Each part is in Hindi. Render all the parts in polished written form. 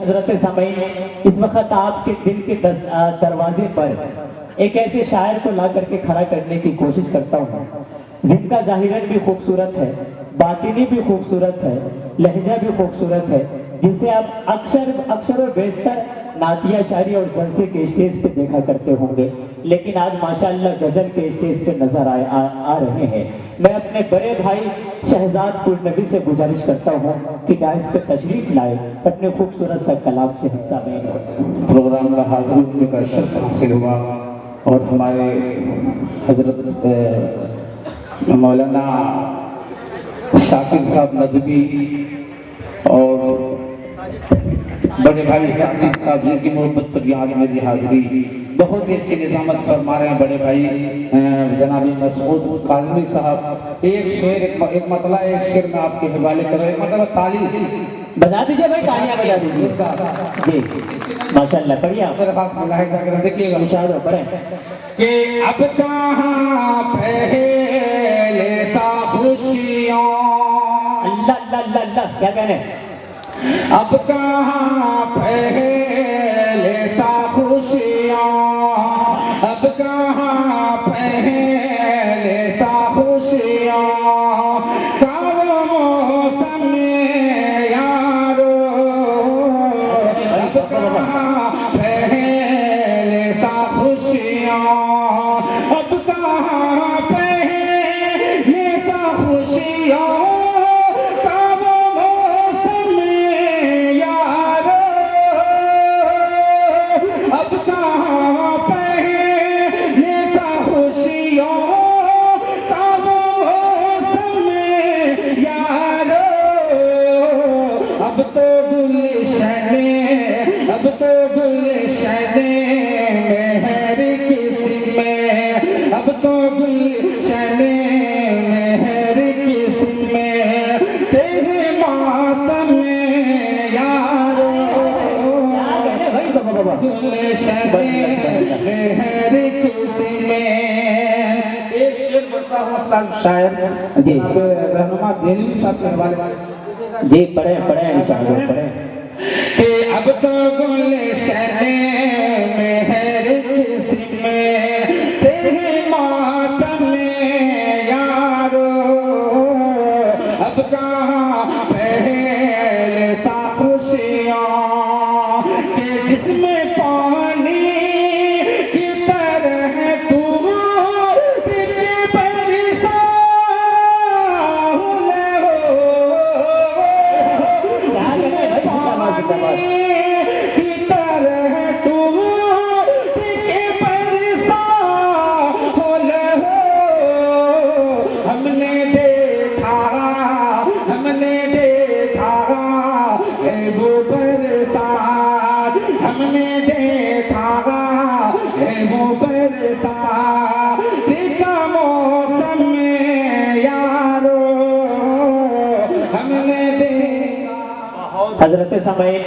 हजरत सामईन, इस वक्त आपके दिल के दरवाजे पर एक ऐसे शायर को ला करके खड़ा करने की कोशिश करता हूँ जिनका जाहिरन भी खूबसूरत है, बातिनी भी खूबसूरत है, लहजा भी खूबसूरत है, जिसे आप अक्सर और बेशतर नातिया शायरी और जलसे के स्टेज पे देखा करते होंगे, लेकिन आज माशाअल्लाह गजल के स्टेज पे नजर आ रहे हैं। मैं अपने बड़े भाई शहजाद पुरनबी से गुजारिश करता हूँ कि डाइस पे तशरीफ लाए, अपने खूबसूरत सा कलाम से हम सामईन हो। प्रोग्राम का हाजिर होने का शर्फ हासिल हुआ और हमारे हजरत मौलाना शाकिर साहब नदवी और बड़े भाई साकिब साहब जिनकी मोहब्बत पर यहाँ मेरी हाजिरी, बहुत ही अच्छी निजामत फरमा रहे हैं बड़े भाई जनाब मसूद काज़मी साहब। एक शेर एक मतला एक शेर में आपके हवाले कर रहे हैं, मतलब ताली बजा दीजिए भाई, तालियां बजा दीजिए जी, माशाअल्लाह बढ़िया। देखिएगा इशारा पढ़े कि अब कहाँ पहले सा खुशियों, अल्लाह अल्लाह अल्लाह अल्लाह, क्या कहने, अब कहाँ पहले सा खुशियों, अब कहाँ पहले सा खुशियों, कब मौसम यारो, अब कहाँ पहले सा खुशियों, अब कहाँ पहले सा खुशियों, अब तो गुलशन मेहर किस्में, अब तो गुलशन मेहर किस्में, तेरे मातम में यारो, गुलशन मेहर किस्में। एक शेर पढ़ता हूँ शायर जी, रहनुमा दिल्ली साहब के हवाले जी, पढ़े पढ़े इंशाअल्लाह पढ़े कि अब तो गुलशन मेहर किस्में, तेरे मातम में यारो, अब कहाँ पहले सा खुशियाँ, कि जिसमें पानी की तरह तू की तरह तू बरसा होले हो, हमने देखा है वो बरसात, हमने देखा है वो बरसात का मौसम में यारो, हमने देखा। हजरत सामईन,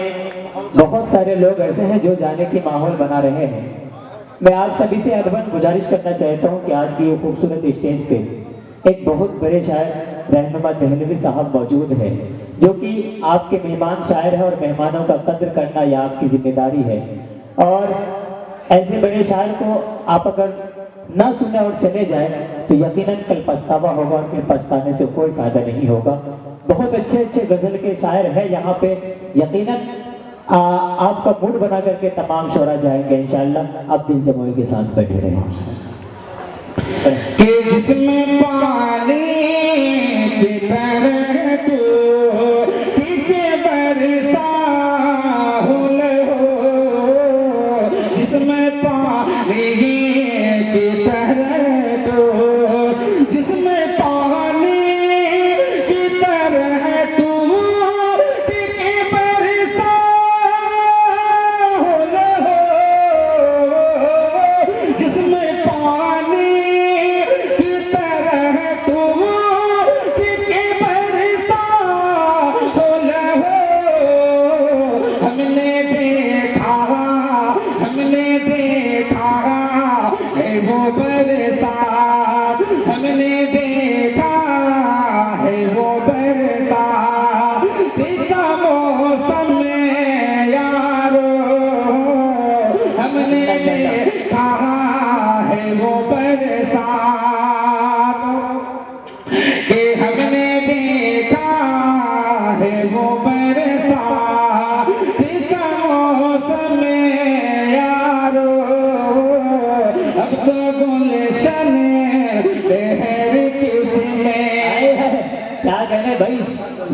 बहुत सारे लोग ऐसे हैं जो जाने की माहौल बना रहे हैं। मैं आप सभी से अदबन गुजारिश करना चाहता हूं कि आज की ये खूबसूरत स्टेज पे एक बहुत बड़े शायर रहनुमा दहलवी साहब मौजूद है, जो कि आपके मेहमान शायर है और मेहमानों का कद्र करना यह आपकी जिम्मेदारी है। और ऐसे बड़े शायर को आप अगर ना सुने और चले जाए तो यकीनन कल पछतावा होगा और फिर पछताने से कोई फायदा नहीं होगा। बहुत अच्छे अच्छे गजल के शायर हैं यहाँ पे, यकीनन आपका मूड बना करके तमाम शोरा जाएंगे इंशाअल्लाह। आप दिल जमोई के साथ बैठे रहे कि जिसमें पानी की तरह तू बरसा होले हो, जिसमें पानी की तरह तू, जिसमें पानी की तरह तू बरसा होले हो, जिसमें पानी की तरह तू बरसा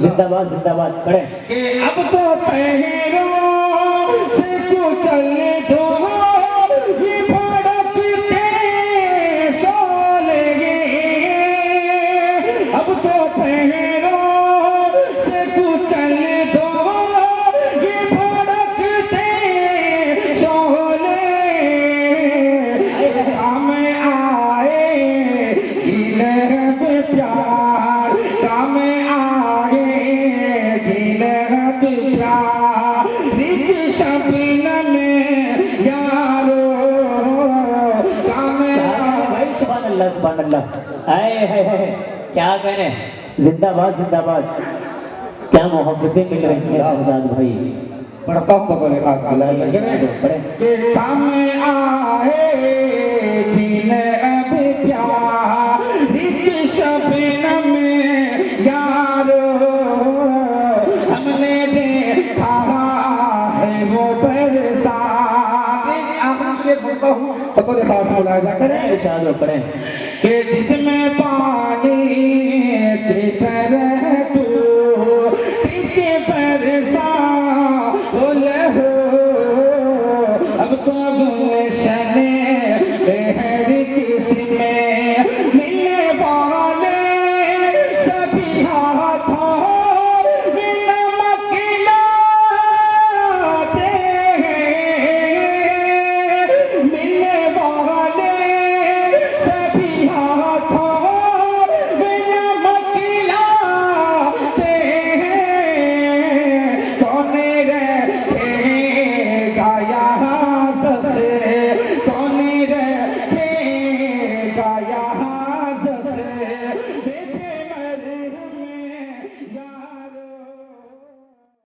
जिंदाबाद जिंदाबाद पढ़े। कि अब तो पैरों से कुचल दो ये भड़कते शोले, अब तो पैरों से कुचल दो ये भड़कते शोले, काम आए गिलहब प्यार, काम आए गिलहब प्यार, रिक शबीन में यारो काम भाई सुभान अल्लाह आए है क्या कहने। जिंदाबाद जिंदाबाद, क्या मोहब्बतें मिल रही हैं शहजाद भाई। पढ़ता हूँ बगल पढ़े। के काम आए गिलहब प्यार, रिक शबीन में यारो हमने देखा है वो बरसात। आखिर शेर बोलता हूँ पता नहीं खास बोला जा करे इरशाद पढ़े। कि जिसमें पानी की तरह तू टिके बरसा बोले हो, अब तो गुलशन बहर किसी में मिलने वाले सभी हाथों में नमक लाते हैं, मिलने वाले सभी हाथों में नमक लाते हैं। कौन रहेगा यहाँ सबसे, कौन रहेगा